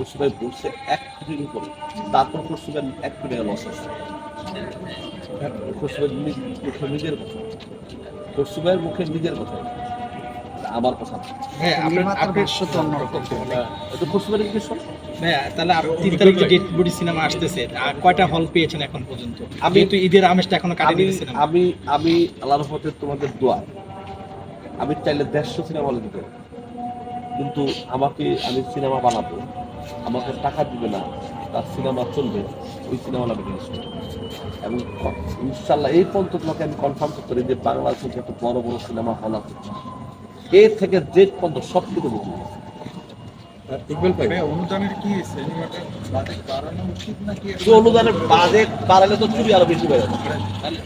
পশ্চিমবাই বলছে 1 কোটির উপরে, তারপর পশ্চিমবাই 1 কোটি টাকা লস আছে। পশ্চিমবাই মুখে নিজের কথা, পশ্চিমবাইয়ের মুখে নিজের কথা, আমার কথা না। হ্যাঁ, আপনার ভাষ্য তো অন্যরকম। এটা পশ্চিমবাইয়ের জিজ্ঞেস করো। হ্যাঁ, তাহলে 3 তারিখে ডেড বডি সিনেমা আসতেছে, আর কয়টা হল পেয়েছেন এখন পর্যন্ত? যেহেতু ঈদের আমেজটা এখনো কাটেনি সিনেমা। আমি আল্লাহর রহমতে তোমাদের দোয়া, আমি চাইলে 150 সিনেমা হলে দিতে পারি। কিন্তু আমি সিনেমা বানাবো, আমাকে টাকা দিবে না, তার সিনেমা চলবে, ওই সিনেমাটা আমি রিলিজ করবো। এবং ইনশাল্লাহ এই পর্যন্ত তোমাকে আমি কনফার্ম করতে পারি যে বাংলাদেশে যত বড় বড় সিনেমা হল আছে, এর থেকে যে পর্যন্ত সব কিছু বুঝি। ইকবাল ভাই, অনুদানের কি সিনেমাটার বাজেট বাড়ানো উচিত নাকি? অনুদানের বাজেট বাড়ালে তো চুরি আরো বেশি হয়ে যাবে।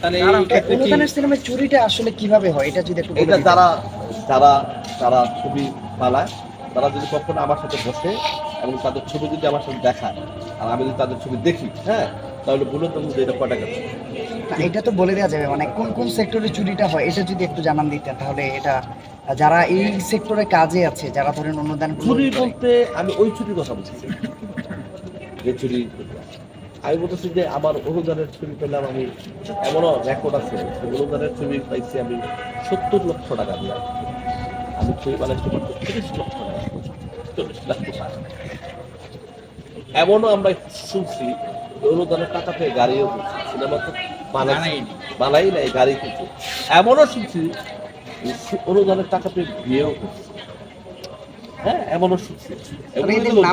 তাহলে এই ক্ষেত্রে কি অনুদানের সিনেমায় চুরিটা আসলে কিভাবে হয় এটা যদি একটু বলে এটা দিতেন। যারা ছবি বানায়, তারা যদি কখনো আমার সাথে বসে এবং তাদের ছবি যদি আমার সাথে দেখায়, আর আমি যদি তাদের ছবি দেখি, হ্যাঁ, তাহলে বলে দেবো যে এটা কটা গেছে। না, এটা তো বলে দেওয়া যাবে, মানে কোন কোন সেক্টরে চুরিটা হয় এটা যদি একটু জানান দিতেন, তাহলে এটা যারা এই সেক্টরে কাজে আছে, যারা ধরেন অনুদান চুরি বলতে আমি ওই চুরির কথা বলছি, যে চুরি আমি বলতেছি যে আমার অনুদানের ছবি পেলাম আমি, এমনও রেকর্ড আছে, অনুদানের ছবি পাইছি আমি 70 লক্ষ টাকা দিয়ে। আমি ছবি বানাইতে পারতো 30 লক্ষ টাকা, 40 লাখ টাকা। এমনও আমরা শুনছি যে অনুদানের টাকা পেয়ে গাড়িও কিনছে, সিনেমা তো বানাই নাই, গাড়ি কিনছে। এমনও শুনছি অনুদানের টাকা পেয়ে বিয়েও করছে। হ্যাঁ, এমনও শুনছি।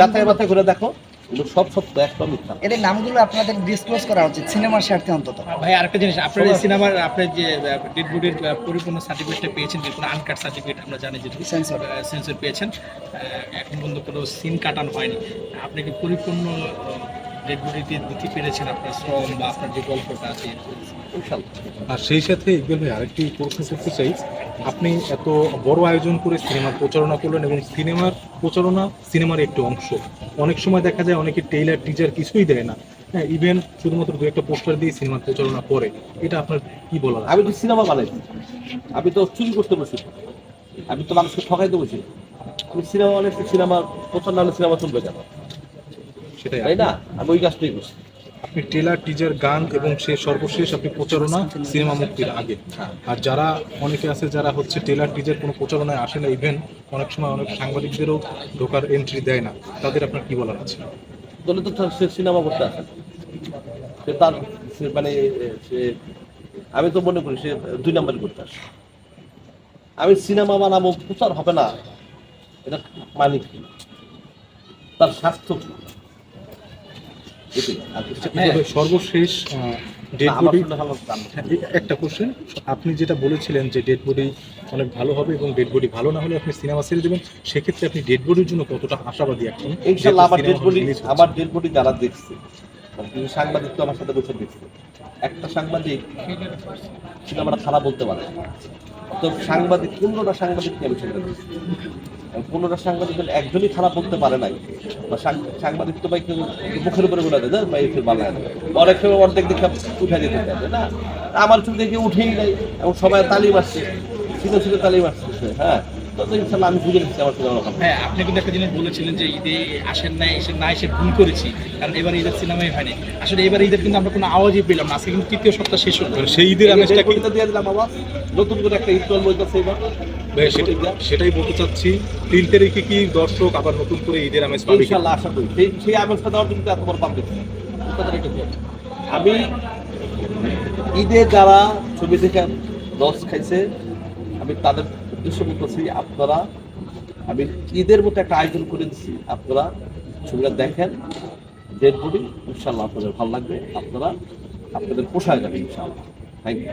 যাতায়াত মাথায় করে দেখো, এগুলো সব সত্য, একটা মিথ্যা। এদের নামগুলো আপনাদের ডিসক্লোজ করা উচিত সিনেমার স্বার্থে অন্তত। ভাই আরেকটা জিনিস, আপনার এই সিনেমার আপনার যে ডেড বডির পরিপূর্ণ সার্টিফিকেটটা পেয়েছেন, যে কোনো আনকাট সার্টিফিকেট আমরা জানি যে সেন্সর পেয়েছেন, এখন পর্যন্ত কোনো সিন কাটানো হয়নি। আপনি কি পরিপূর্ণ ডেড বডিতে দিতে পেরেছেন আপনার শ্রম বা আপনার যে গল্পটা আছে? আর সেই সাথে ইকবাল ভাই আরেকটি প্রশ্ন করতে চাই, আপনি এত বড় আয়োজন করে সিনেমার প্রচারণা করলেন এবং সিনেমার প্রচারণা সিনেমার একটি অংশ। অনেক সময় দেখা যায় অনেকে ট্রেইলার টিজার কিছুই দেয় না, হ্যাঁ, ইভেন শুধুমাত্র 2-1টা পোস্টার দিয়ে সিনেমার প্রচারণা করে। এটা আপনার কি বলার? আমি তো সিনেমা বানাইছি, আমি তো চুরি করতে বসি, আমি তো মানুষকে ঠকাইতে বসি। আমি সিনেমা বানাইছি, সিনেমার প্রচার না হলে সিনেমা চলবে কেন? সেটাই, তাই না? আমি ওই কাজটাই করছি। আপনি ট্রেলার টিজার গান এবং সে সর্বশেষ আপনি প্রচারণা সিনেমা মুক্তির আগে। আর যারা অনেকে আছে যারা হচ্ছে ট্রেলার টিজার কোনো প্রচারণায় আসে না, ইভেন অনেক সময় অনেক সাংবাদিকদেরও ঢোকার এন্ট্রি দেয় না, তাদের আপনার কি বলার আছে? দলে তো সে সিনেমা করতে আসে, সে তার মানে সে, আমি তো মনে করি সে 2 নম্বরই করতে আসে। আমি সিনেমা বানাবো, প্রচার হবে না, এটা মানে কি? তার স্বাস্থ্য কি? সর্বশেষ ডেড বডি, একটা কোশ্চেন, আপনি যেটা বলেছিলেন যে ডেড বডি অনেক ভালো হবে এবং ডেড বডি ভালো না হলে আপনি সিনেমা ছেড়ে দেবেন, সেক্ষেত্রে আপনি ডেড বডির জন্য কতটা আশাবাদী এখন? ইনশাআল্লাহ আমার ডেড বডি যারা দেখছে, সাংবাদিক তো আমার সাথে বসে দেখছে, একটা সাংবাদিক সিনেমাটা খারাপ বলতে পারে, তো সাংবাদিক 15টা সাংবাদিককে আমি সেটা দিচ্ছি। 15টা সাংবাদিক একজনই খারাপ বলতে পারে নাই, বা সাংবাদিক তো ভাই কেউ মুখের উপরে বলে দেয় ভাই ফের বাংলা, অনেক সময় অর্ধেক দেখে উঠে দিতে চাইবে না, আমার চোখ দেখে উঠেই নাই, এবং সবাই তালিম আসছে, ছিঁড়ে তালিম আসছে। হ্যাঁ, তো ইনশাল্লাহ আমি বুঝে নিচ্ছি আমার সিনেমা। হ্যাঁ, আপনি কিন্তু একটা জিনিস বলেছিলেন যে ঈদে আসেন নাই, এসে ভুল করেছি, কারণ এবার ঈদের সিনেমাই হয়নি। আসলে এবার ঈদের কিন্তু আমরা কোনো আওয়াজই পেলাম না, আজকে কিন্তু 3য় সপ্তাহ শেষ হলো। সেই ঈদের আমেজটা কি দিয়ে দিলাম আওয়াজ, নতুন করে একটা ঈদ চল বলতেছে এবার। সেটাই বলতে চাচ্ছি, 3 তারিখে কি দর্শক আবার নতুন করে ঈদের আমেজ পাবে? ইনশাআল্লাহ আশা করি সেই আমেজটা দেওয়ার জন্য এত বড় পাবলিক। আমি ঈদে যারা ছবি দেখে লস খাইছে, আমি তাদের উদ্দেশ্য বলতেছি, আপনারা, আমি ঈদের মতো একটা আয়োজন করে দিচ্ছি, আপনারা ছবিটা দেখেন, ডেড বডি, ইনশাআল্লাহ আপনাদের ভালো লাগবে, আপনাদের পোষায় যাবে ইনশাআল্লাহ। Thank you.